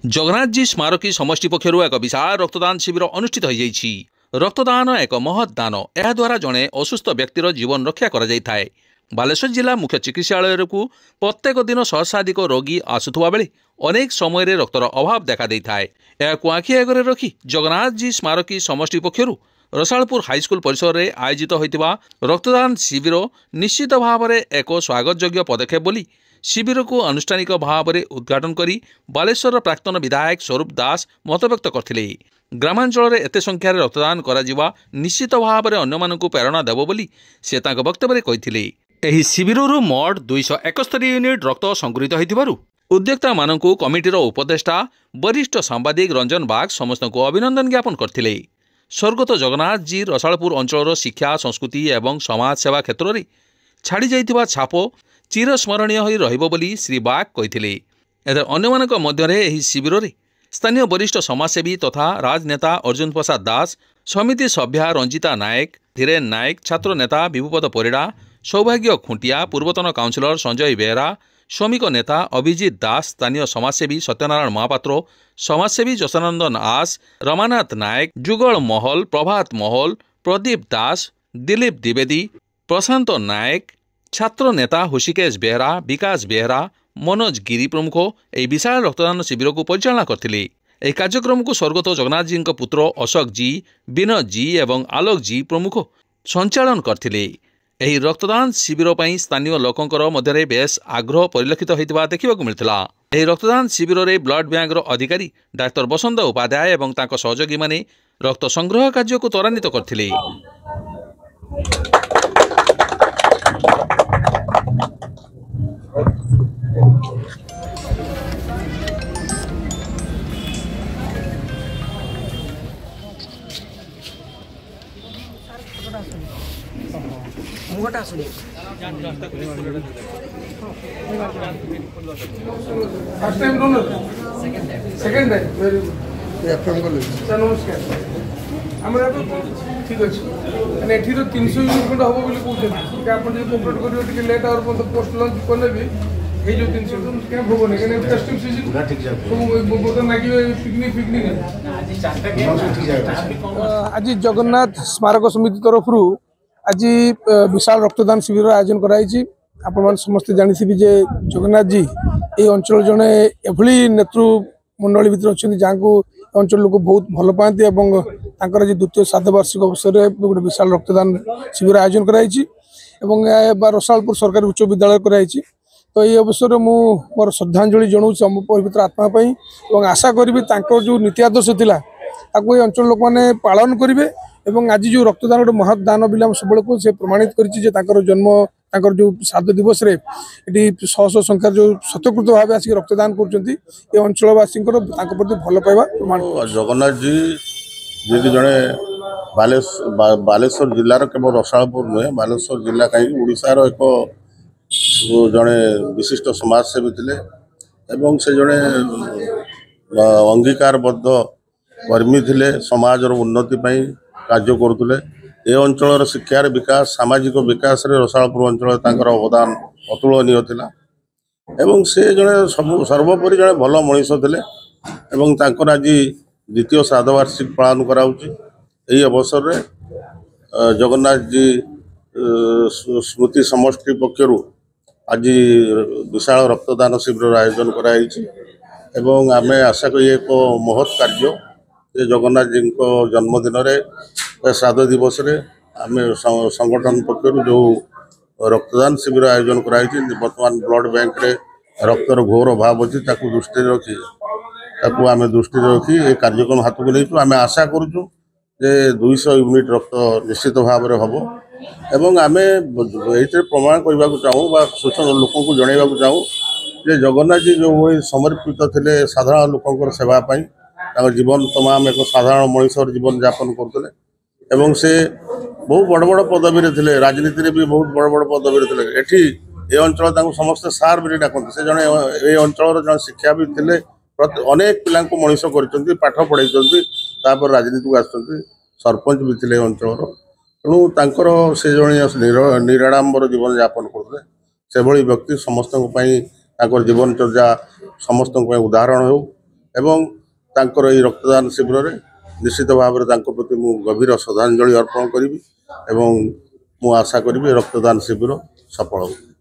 जगन्नाथजी स्मारकी समष्टि पक्षर एक विशाल रक्तदान शिविर अनुष्ठित हो जाइछि। रक्तदान एक महत् दान। यह द्वारा जड़े असुस्थ व्यक्तिर जीवन रक्षा कर जाए। बालेश्वर जिला मुख्य चिकित्सालय को प्रत्येक दिन सहस्राधिक रोगी आसुवा बेले अनेक समय रक्तर अभाव देखा देइथाय। यह आखि आगे रखी जगन्नाथजी स्मारकी समष्टि पक्षर रसालपुर हाईस्कूल परिसर में आयोजित होता रक्तदान शिविर निश्चित भाव में एक स्वागतयोग्य पदक्षेप बोली शिविर को आनुष्ठानिक भाव में उद्घाटन करी बालेश्वर प्राक्तन विधायक स्वरूप दास मतव्यक्त करथिले। ग्रामांचल एते संख्यार रक्तदान करा निश्चित भाव में अन्य प्रेरणा देव बोली से वक्तव्य कहिथिले। एही शिविररु मोट 271 यूनिट रक्त संगृहीत होइथिबारु उद्योक्ता मानकु कमिटीर उपदेष्टा वरिष्ठ सांबादिक रंजन बाग समस्त को अभिनंदन ज्ञापन करथिले। स्वर्गत जगन्नाथ जी रसालपुर अंचल शिक्षा संस्कृति एवं समाज सेवा क्षेत्र में छाड़ी जाइथिबा छाप चिरस्मरणीय होई रहिबो बोली श्री बाग कहिथिले। एथर अन्यमानक मध्यरे एही शिविर में स्थानीय वरिष्ठ समाजसेवी तथा राजनेता अर्जुन प्रसाद दास, समिति सभ्या रंजिता नायक, धीरेन नायक, छात्र नेता विभुपद परिड़ा, सौभाग्य खुंटिया, पूर्वतन काउंसिलर संजय बेहरा, श्रमिक नेता अभिजित दास, स्थानीय समाजसेवी सत्यनारायण महापात्र, समाजसेवी जसनंदन आस, रमानाथ नायक, जुगल महल, प्रभात महल, प्रदीप दास, दिलीप द्विवेदी, प्रशांत नायक, छात्र नेता हृषिकेश बेहरा, विकास बेहरा, मनोज गिरी प्रमुख यह विशाल रक्तदान शिविर को परिचालना करथिले। यह कार्यक्रम को स्वर्गत जगन्नाथ जी पुत्र अशोक जी, विनोद जी एवं आलोक जी प्रमुख संचालन करथिले। यह रक्तदान शिविर पर स्थानीय लोकंकर मध्य बेस आग्रह परिलक्षित होता देखा मिलता। यह रक्तदान शिविर में ब्लड बैंक अधिकारी डाक्तर बसंत उपाध्याय एवं तांको सहयोगी माने रक्त संग्रह कार्य को त्वरान्वित करथिले। First time donor second time very good FM को सर नमस्कार हमरा तो ठीक अछि माने एठी तो 300 यूनिट खंड हबो बोली कहउछन कि आपण जे कोऑपरेट करियो टिके लेट और पोस्ट लॉन्च करले भी हे जो 300 के भोग ने कने टेस्टिंग सीजन पूरा ठीक जाय तो बोतल नागी पिकनिक आज 4टा गेम ठीक जाय। आज जगन्नाथ स्मारक समिति तरफ रु आज विशाल रक्तदान शिविर आयोजन कराई। आपण समस्ते जानी जे जगन्नाथ जी ये अंचल जड़े एभली नेतृमंडली भर अच्छा जहाँ को अंचल लोक बहुत भल पाती और द्वितीय श्राद्धवार्षिक अवसर में गोटे विशाल रक्तदान शिविर आयोजन कराई रसालपुर सरकारी उच्च विद्यालय कराई। तो ये अवसर में मोर श्रद्धांजलि जनाऊँ पवित्र आत्मा आशा करी जो नीति आदर्श था अंचल लोक मैंने पालन करेंगे और आज जो रक्तदान गोटे महत् दान बोली आम सब से प्रमाणित कर जन्म जो श्राद्ध दिवस रे ये शह शह संख्यार जो स्वतःकृत भाव आसिक रक्तदान कर अंचलवासी प्रति भल पाइबा प्रमाण। जगन्नाथ जी जी जड़े बालेश्वर जिलार केवल रसालपुर नुहे बालेश्वर जिला कहीं ओडिशार एक जड़े विशिष्ट समाजसेवी थे एवं से जड़े अंगीकारबद्ध कर्मी थे समाज उन्नति कार्य करुले। ए अंचल शिक्षार विकास सामाजिक विकास रे रसालपुर अंचल तांकर अवदान अतुलनीय थिला एवं से जड़े सर्वोपरि जड़े भल मनीष थे एवं तांकर आज द्वितीय श्राद्धवार्षिक पालन कराउची। एही अवसर रे जगन्नाथ जी स्मृति समष्टि पक्षरु आज विशाल रक्तदान शिविर आयोजन कराई एवं आमे आशा करी एक महत् कार्य जगन्नाथ जी को जन्मदिन श्राद्ध दिवस रे आमे संगठन पक्षर जो रक्तदान शिविर आयोजन कराई बर्तमान ब्लड बैंक रे रक्तर घोर अभाव अच्छी दृष्टि रखी आम दृष्टि रखी ये कार्यक्रम हाथ को नहीं आम आशा करुँ जे 200 यूनिट रक्त निश्चित भाव में हम एवं आम ये प्रमाण करने को चाहूँ सूचना लोक को जनवा चाहूँ जे जगन्नाथ जी जो समर्पित थे साधारण लोक सेवाई जीवन तमाम एक साधारण मनीषर जीवन यापन करते एवं से बहुत बड़ बड़ पदवी थे राजनीति भी बहुत बड़ बड़ पदवी थे एठी ए अंचल समस्ते सार भी डाकते से जड़े ये अंचल जन शिक्षा भी थे अनेक पिला मनीष कर पाठ पढ़ाई राजनीति को आसुँच सरपंच भी थे अंचल तेणु से जड़े निराडंबर जीवन यापन करते से व्यक्ति समस्त जीवन चर्चा समस्त उदाहरण हो ଏବଂ ତାଙ୍କର ଏହି ରକ୍ତଦାନ ଶିବିରରେ ନିଶ୍ଚିତ ଭାବରେ ତାଙ୍କ ପ୍ରତି ମୁଁ ଗଭୀର ଶ୍ରଦ୍ଧାଞ୍ଜଳି ଅର୍ପଣ କରିବି ଏବଂ ମୁଁ ଆଶା କରିବି ରକ୍ତଦାନ ଶିବିର ସଫଳ ହେବ।